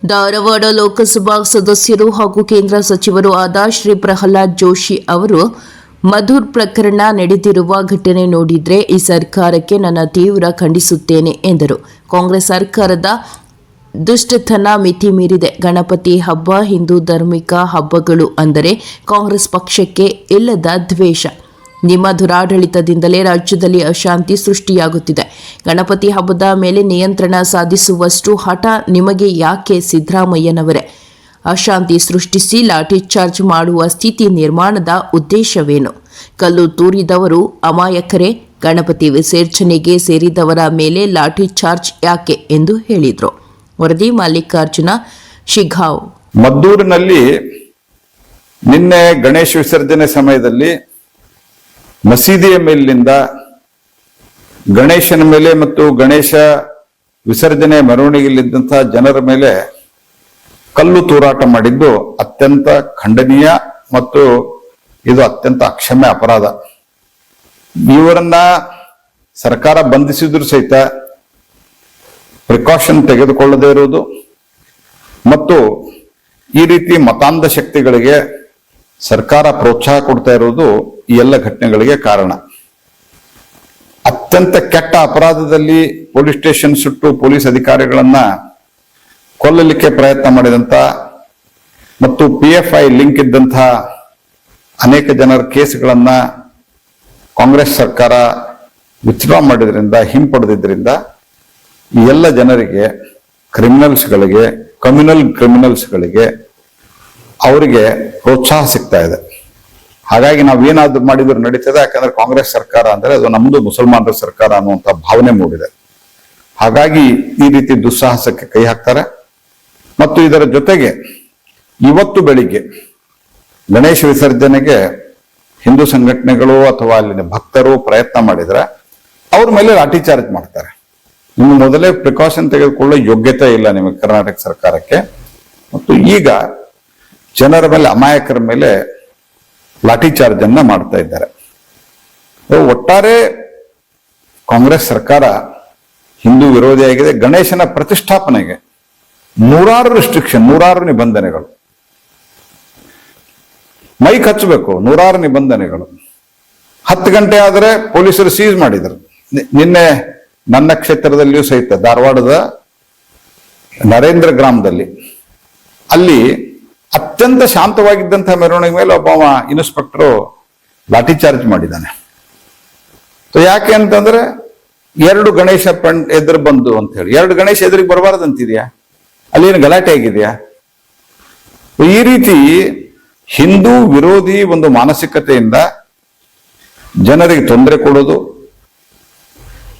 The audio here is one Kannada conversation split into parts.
ಧಾರವಾಡ ಲೋಕಸಭಾ ಸದಸ್ಯರು ಹಾಗೂ ಕೇಂದ್ರ ಸಚಿವರು ಆದ ಶ್ರೀ ಪ್ರಹ್ಲಾದ್ ಜೋಶಿ ಅವರು ಮಧುರ್ ಪ್ರಕರಣ ನಡೆದಿರುವ ಘಟನೆ ನೋಡಿದ್ರೆ ಈ ಸರ್ಕಾರಕ್ಕೆ ನನ್ನ ತೀವ್ರ ಖಂಡಿಸುತ್ತೇನೆ ಎಂದರು. ಕಾಂಗ್ರೆಸ್ ಸರ್ಕಾರದ ದುಷ್ಟತನ ಮಿತಿ ಮೀರಿದೆ. ಗಣಪತಿ ಹಬ್ಬ ಹಿಂದೂ ಧಾರ್ಮಿಕ ಹಬ್ಬಗಳು ಅಂದರೆ ಕಾಂಗ್ರೆಸ್ ಪಕ್ಷಕ್ಕೆ ಇಲ್ಲದ ದ್ವೇಷ. ನಿಮ್ಮ ದುರಾಡಳಿತದಿಂದಲೇ ರಾಜ್ಯದಲ್ಲಿ ಅಶಾಂತಿ ಸೃಷ್ಟಿಯಾಗುತ್ತಿದೆ. ಗಣಪತಿ ಹಬ್ಬದ ಮೇಲೆ ನಿಯಂತ್ರಣ ಸಾಧಿಸುವಷ್ಟು ಹಠ ನಿಮಗೆ ಯಾಕೆ ಸಿದ್ದರಾಮಯ್ಯನವರೇ? ಅಶಾಂತಿ ಸೃಷ್ಟಿಸಿ ಲಾಠಿ ಚಾರ್ಜ್ ಮಾಡುವ ಸ್ಥಿತಿ ನಿರ್ಮಾಣದ ಉದ್ದೇಶವೇನು? ಕಲ್ಲು ತೂರಿದವರು ಅಮಾಯಕರೇ. ಗಣಪತಿ ವಿಸರ್ಜನೆಗೆ ಸೇರಿದವರ ಮೇಲೆ ಲಾಠಿ ಚಾರ್ಜ್ ಯಾಕೆ ಎಂದು ಹೇಳಿದರು. ವರದಿ ಮಲ್ಲಿಕಾರ್ಜುನ ಶಿಘಾವ್. ಮದ್ದೂರಿನಲ್ಲಿ ನಿನ್ನೆ ಗಣೇಶ ವಿಸರ್ಜನೆ ಸಮಯದಲ್ಲಿ ಮಸೀದಿಯ ಮೇಲಿನಿಂದ ಗಣೇಶನ ಮೇಲೆ ಮತ್ತು ಗಣೇಶ ವಿಸರ್ಜನೆ ಮೆರವಣಿಗೆಯಲ್ಲಿದ್ದಂತಹ ಜನರ ಮೇಲೆ ಕಲ್ಲು ತೂರಾಟ ಮಾಡಿದ್ದು ಅತ್ಯಂತ ಖಂಡನೀಯ ಮತ್ತು ಇದು ಅತ್ಯಂತ ಅಕ್ಷಮ್ಯ ಅಪರಾಧ. ಇವರನ್ನ ಸರ್ಕಾರ ಬಂಧಿಸಿದ್ರು ಸಹಿತ ಪ್ರಿಕಾಷನ್ ತೆಗೆದುಕೊಳ್ಳದೇ ಇರುವುದು ಮತ್ತು ಈ ರೀತಿ ಮತಾಂಧ ಶಕ್ತಿಗಳಿಗೆ ಸರ್ಕಾರ ಪ್ರೋತ್ಸಾಹ ಕೊಡ್ತಾ ಇರುವುದು ಈ ಎಲ್ಲ ಘಟನೆಗಳಿಗೆ ಕಾರಣ. ಅತ್ಯಂತ ಕೆಟ್ಟ ಅಪರಾಧದಲ್ಲಿ ಪೊಲೀಸ್ ಸ್ಟೇಷನ್ ಸುಟ್ಟು ಪೊಲೀಸ್ ಅಧಿಕಾರಿಗಳನ್ನ ಕೊಲ್ಲಲಿಕ್ಕೆ ಪ್ರಯತ್ನ ಮಾಡಿದಂತ ಮತ್ತು PFI ಲಿಂಕ್ ಇದ್ದಂತಹ ಅನೇಕ ಜನರ ಕೇಸ್ಗಳನ್ನ ಕಾಂಗ್ರೆಸ್ ಸರ್ಕಾರ ವಿತ್ಡ್ರಾ ಮಾಡಿದ್ರಿಂದ, ಹಿಂಪಡೆದಿದ್ರಿಂದ ಈ ಎಲ್ಲ ಜನರಿಗೆ ಕ್ರಿಮಿನಲ್ಸ್ಗಳಿಗೆ, ಕಮ್ಯುನಲ್ ಕ್ರಿಮಿನಲ್ಸ್ಗಳಿಗೆ ಅವರಿಗೆ ಪ್ರೋತ್ಸಾಹ ಸಿಗ್ತಾ ಇದೆ. ಹಾಗಾಗಿ ನಾವೇನಾದ್ರೂ ಮಾಡಿದ್ರು ನಡೀತದೆ. ಯಾಕಂದ್ರೆ ಕಾಂಗ್ರೆಸ್ ಸರ್ಕಾರ ಅಂದ್ರೆ ಅದು ನಮ್ದು ಮುಸಲ್ಮಾನರ ಸರ್ಕಾರ ಅನ್ನುವಂತ ಭಾವನೆ ಮೂಡಿದೆ. ಹಾಗಾಗಿ ಈ ರೀತಿ ದುಸ್ಸಾಹಸಕ್ಕೆ ಕೈ ಹಾಕ್ತಾರೆ. ಮತ್ತು ಇದರ ಜೊತೆಗೆ ಇವತ್ತು ಬೆಳಿಗ್ಗೆ ಗಣೇಶ ವಿಸರ್ಜನೆಗೆ ಹಿಂದೂ ಸಂಘಟನೆಗಳು ಅಥವಾ ಅಲ್ಲಿನ ಭಕ್ತರು ಪ್ರಯತ್ನ ಮಾಡಿದ್ರೆ ಅವ್ರ ಮೇಲೆ ಲಾಠಿ ಚಾರ್ಜ್ ಮಾಡ್ತಾರೆ. ಇನ್ನು ಮೊದಲೇ ಪ್ರಿಕಾಷನ್ ತೆಗೆದುಕೊಳ್ಳೋ ಯೋಗ್ಯತೆ ಇಲ್ಲ ನಿಮಗೆ ಕರ್ನಾಟಕ ಸರ್ಕಾರಕ್ಕೆ. ಮತ್ತು ಈಗ ಜನರ ಮೇಲೆ, ಅಮಾಯಕರ ಮೇಲೆ ಲಾಠಿ ಚಾರ್ಜ್ ಅನ್ನ ಮಾಡ್ತಾ ಇದ್ದಾರೆ. ಒಟ್ಟಾರೆ ಕಾಂಗ್ರೆಸ್ ಸರ್ಕಾರ ಹಿಂದೂ ವಿರೋಧಿಯಾಗಿದೆ. ಗಣೇಶನ ಪ್ರತಿಷ್ಠಾಪನೆಗೆ ನೂರಾರು ರಿಸ್ಟ್ರಿಕ್ಷನ್, ನೂರಾರು ನಿಬಂಧನೆಗಳು, ಮೈಕ್ ಹಚ್ಚಬೇಕು, ನೂರಾರು ನಿಬಂಧನೆಗಳು. 10 ಗಂಟೆ ಆದರೆ ಪೊಲೀಸರು ಸೀಸ್ ಮಾಡಿದರು. ನಿನ್ನೆ ನನ್ನ ಕ್ಷೇತ್ರದಲ್ಲಿಯೂ ಸಹಿತ ಧಾರವಾಡದ ನರೇಂದ್ರ ಗ್ರಾಮದಲ್ಲಿ ಅಲ್ಲಿ ಅತ್ಯಂತ ಶಾಂತವಾಗಿದ್ದಂತಹ ಮೆರವಣಿಗೆ ಮೇಲೆ ಒಬ್ಬ ಇನ್ಸ್ಪೆಕ್ಟರ್ ಲಾಠಿ ಚಾರ್ಜ್ ಮಾಡಿದ್ದಾನೆ. ಯಾಕೆ ಅಂತಂದ್ರೆ 2 ಗಣೇಶ ಎದುರು ಬಂದು ಅಂತ ಹೇಳಿ, 2 ಗಣೇಶ ಎದುರಿಗೆ ಬರಬಾರ್ದಂತಿದ್ಯಾ? ಅಲ್ಲೇನು ಗಲಾಟೆ ಆಗಿದೆಯಾ? ಈ ರೀತಿ ಹಿಂದೂ ವಿರೋಧಿ ಒಂದು ಮಾನಸಿಕತೆಯಿಂದ ಜನರಿಗೆ ತೊಂದರೆ ಕೊಡೋದು,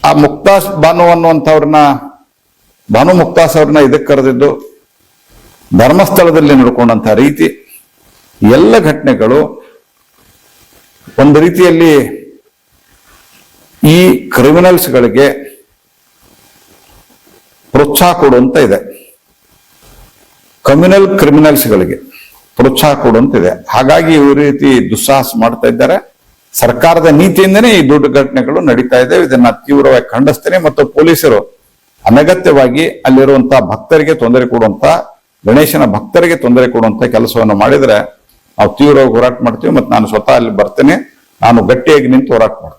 ಆ ಮುಕ್ತಾಸ್ ಬಾನು ಅನ್ನುವಂಥವ್ರನ್ನ, ಭಾನು ಮುಕ್ತಾಸ್ ಅವ್ರನ್ನ ಇದಕ್ಕೆ ಕರೆದಿದ್ದು, ಧರ್ಮಸ್ಥಳದಲ್ಲಿ ನಡ್ಕೊಂಡಂತ ರೀತಿ, ಎಲ್ಲ ಘಟನೆಗಳು ಒಂದು ರೀತಿಯಲ್ಲಿ ಈ ಕ್ರಿಮಿನಲ್ಸ್ಗಳಿಗೆ ಪ್ರೋತ್ಸಾಹ ಕೊಡುವಂತ ಇದೆ. ಕಮ್ಯುನಲ್ ಕ್ರಿಮಿನಲ್ಸ್ಗಳಿಗೆ ಪ್ರೋತ್ಸಾಹ ಕೊಡುವಂತಿದೆ. ಹಾಗಾಗಿ ಈ ರೀತಿ ದುಸ್ಸಾಹಸ ಮಾಡ್ತಾ ಇದ್ದಾರೆ. ಸರ್ಕಾರದ ನೀತಿಯಿಂದನೇ ಈ ದೊಡ್ಡ ಘಟನೆಗಳು ನಡೀತಾ ಇದೆ. ಇದನ್ನ ತೀವ್ರವಾಗಿ ಖಂಡಿಸ್ತೇನೆ. ಮತ್ತು ಪೊಲೀಸರು ಅನಗತ್ಯವಾಗಿ ಅಲ್ಲಿರುವಂತಹ ಭಕ್ತರಿಗೆ ತೊಂದರೆ ಕೊಡುವಂತ, ಗಣೇಶನ ಭಕ್ತರಿಗೆ ತೊಂದರೆ ಕೊಡುವಂತ ಕೆಲಸವನ್ನು ಮಾಡಿದ್ರೆ ನಾವು ತೀವ್ರವಾಗಿ ಹೋರಾಟ ಮಾಡ್ತೀವಿ. ಮತ್ತು ನಾನು ಸ್ವತಃ ಅಲ್ಲಿ ಬರ್ತೇನೆ. ನಾನು ಗಟ್ಟಿಯಾಗಿ ನಿಂತು ಹೋರಾಟ ಮಾಡ್ತೇನೆ.